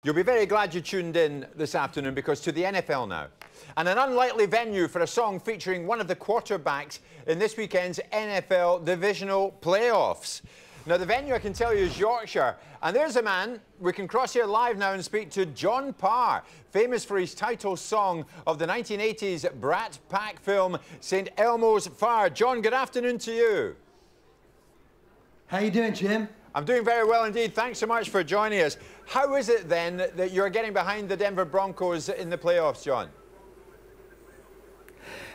You'll be very glad you tuned in this afternoon because to the NFL now. And an unlikely venue for a song featuring one of the quarterbacks in this weekend's NFL divisional playoffs. Now, the venue, I can tell you, is Yorkshire. And there's a man, we can cross here live now and speak to John Parr, famous for his title song of the 1980s Brat Pack film, St. Elmo's Fire. John, good afternoon to you. How you doing, Jim? I'm doing very well indeed. Thanks so much for joining us. How is it then that you're getting behind the Denver Broncos in the playoffs, John?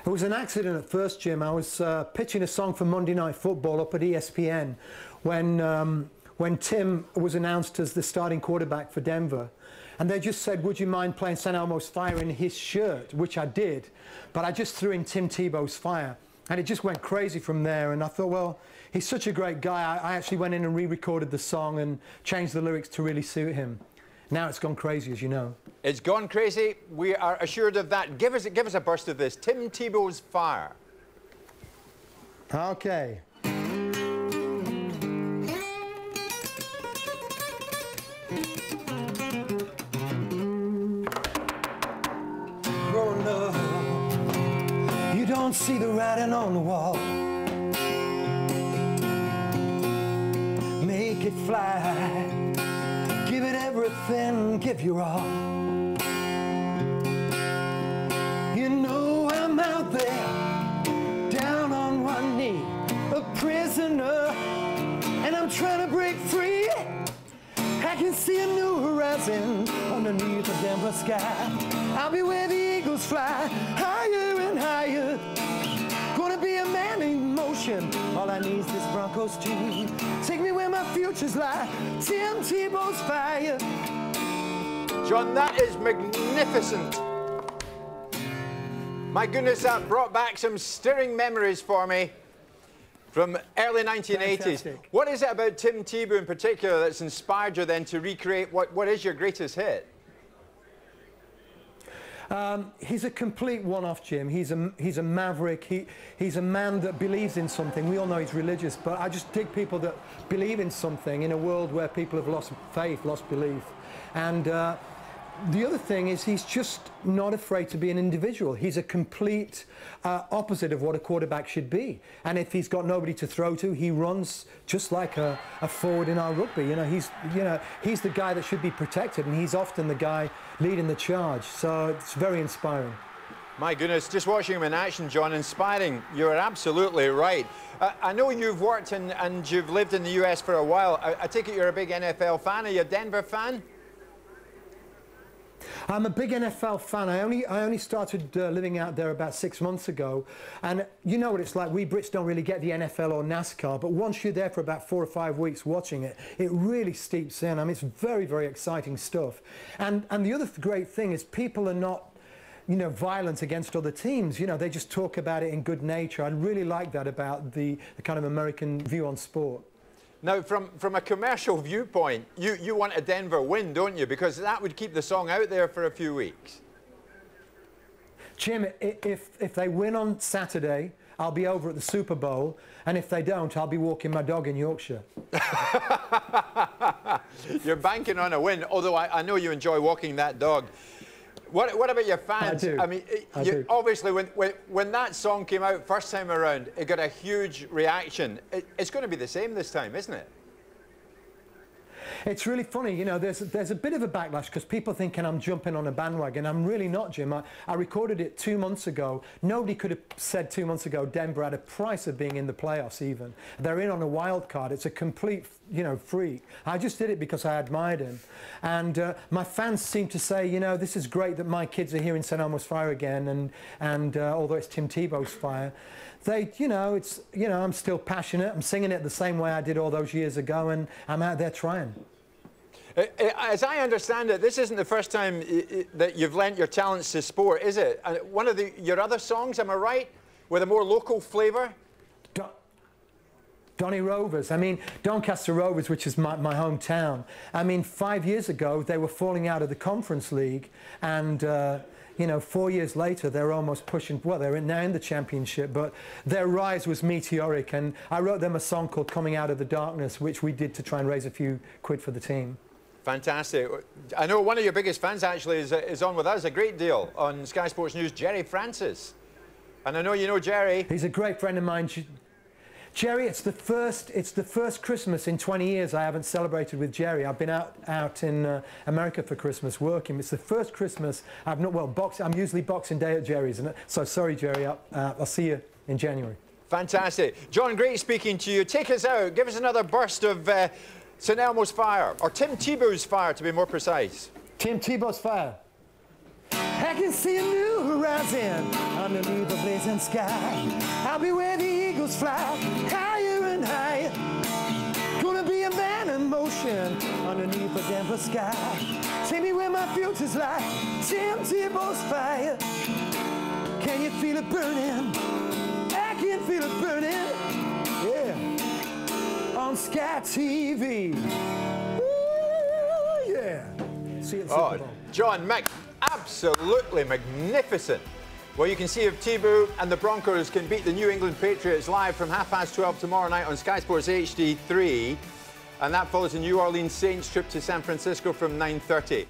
It was an accident at first, Jim. I was pitching a song for Monday Night Football up at ESPN when Tim was announced as the starting quarterback for Denver. And they just said, would you mind playing St. Elmo's Fire in his shirt, which I did. But I just threw in Tim Tebow's Fire. And it just went crazy from there. And I thought, well, he's such a great guy. I actually went in and re-recorded the song and changed the lyrics to really suit him. Now it's gone crazy, as you know. It's gone crazy. We are assured of that. Give us a burst of this. Tim Tebow's Fire. Okay. Growing up, you don't see the writing on the wall. Make it fly. Give it everything, give your all. You know I'm out there, down on one knee, a prisoner, and I'm trying to break free. I can see a new horizon underneath the Denver sky. I'll be where the eagles fly, higher and higher. Gonna be a man in motion. All I need is this Broncos team. Take me where my futures lie. Tim Tebow's Fire. John, that is magnificent. My goodness, that brought back some stirring memories for me from early 1980s. Fantastic. What is it about Tim Tebow in particular that's inspired you then to recreate what is your greatest hit? He's a complete one-off, Jim. He's a maverick. He's a man that believes in something. We all know he's religious, but I just dig people that believe in something in a world where people have lost faith, lost belief. And the other thing is he's just not afraid to be an individual. He's a complete opposite of what a quarterback should be. And if he's got nobody to throw to, he runs just like a forward in our rugby. He's the guy that should be protected, and he's often the guy leading the charge. So it's very inspiring. My goodness, just watching him in action, John, inspiring. You're absolutely right. I know you've worked and you've lived in the US for a while. I take it you're a big NFL fan. Are you a Denver fan? I'm a big NFL fan. I only started living out there about 6 months ago, and you know what it's like. We Brits don't really get the NFL or NASCAR, but once you're there for about 4 or 5 weeks watching it, it really steeps in. I mean, it's very, very exciting stuff. And the other great thing is people are not, violent against other teams. They just talk about it in good nature. I really like that about the kind of American view on sport. Now, from a commercial viewpoint, you want a Denver win, don't you? Because that would keep the song out there for a few weeks. Jim, if they win on Saturday, I'll be over at the Super Bowl, and if they don't, I'll be walking my dog in Yorkshire. You're banking on a win, although I know you enjoy walking that dog. What about your fans? I do. I mean, obviously, when that song came out first time around, it got a huge reaction. It's going to be the same this time, isn't it? It's really funny, there's a bit of a backlash because people thinking I'm jumping on a bandwagon. I'm really not, Jim. I recorded it 2 months ago. Nobody could have said 2 months ago Denver had a price of being in the playoffs even. They're in on a wild card. It's a complete, freak. I just did it because I admired him. And my fans seem to say, this is great that my kids are here in St. Elmo's Fire again, and although it's Tim Tebow's Fire, I'm still passionate. I'm singing it the same way I did all those years ago, and I'm out there trying. As I understand it, this isn't the first time that you've lent your talents to sport, is it? One of your other songs, am I right, with a more local flavour? Donny Rovers. I mean, Doncaster Rovers, which is my hometown. I mean, 5 years ago, they were falling out of the Conference League, and 4 years later, they're almost pushing, well, they're now in the championship, but their rise was meteoric, and I wrote them a song called Coming Out of the Darkness, which we did to try and raise a few quid for the team. Fantastic. I know one of your biggest fans actually is on with us a great deal on Sky Sports News, Jerry Francis. And I know you know Jerry. He's a great friend of mine. Jerry, it's the first Christmas in 20 years I haven't celebrated with Jerry. I've been out in America for Christmas working. It's the first Christmas I've not, well, I'm usually Boxing Day at Jerry's. So sorry, Jerry, I'll see you in January. Fantastic. John, great speaking to you. Take us out. Give us another burst of St Elmo's fire, or Tim Tebow's fire to be more precise. Tim Tebow's fire. I can see a new horizon underneath the blazing sky. I'll be where the eagles fly, higher and higher. Gonna be a man in motion underneath the Denver sky. Take me where my future's lie. Tim Tebow's fire. Can you feel it burning? I can feel it burning. Yeah. On Sky TV. Ooh, yeah. See you at the Super Bowl. John, absolutely magnificent. Well, you can see if Tebow and the Broncos can beat the New England Patriots live from 12:30 tomorrow night on Sky Sports HD3. And that follows the New Orleans Saints trip to San Francisco from 9:30.